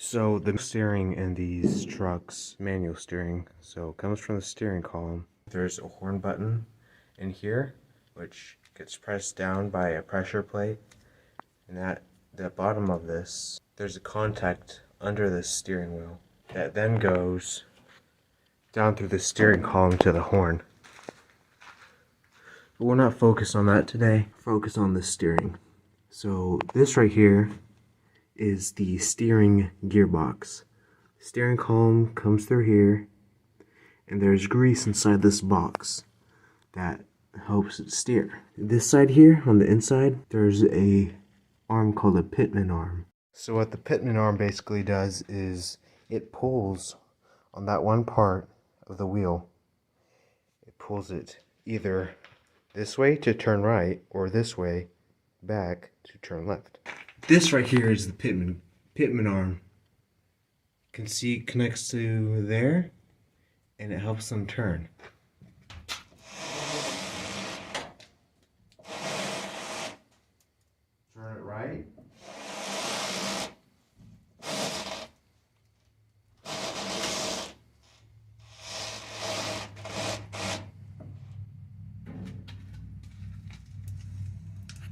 So the steering in these trucks, manual steering, so it comes from the steering column. There's a horn button in here, which gets pressed down by a pressure plate. And at the bottom of this, there's a contact under the steering wheel that then goes down through the steering column to the horn. But we're not focused on that today. Focus on the steering. So this right here is the steering gearbox. Steering column comes through here, and there's grease inside this box that helps it steer. This side here, on the inside, there's a arm called a Pittman arm. So what the Pitman arm basically does is it pulls on that one part of the wheel. It pulls it either this way to turn right or this way back to turn left. This right here is the Pitman arm. You can see it connects to there, and it helps them turn. Turn it right,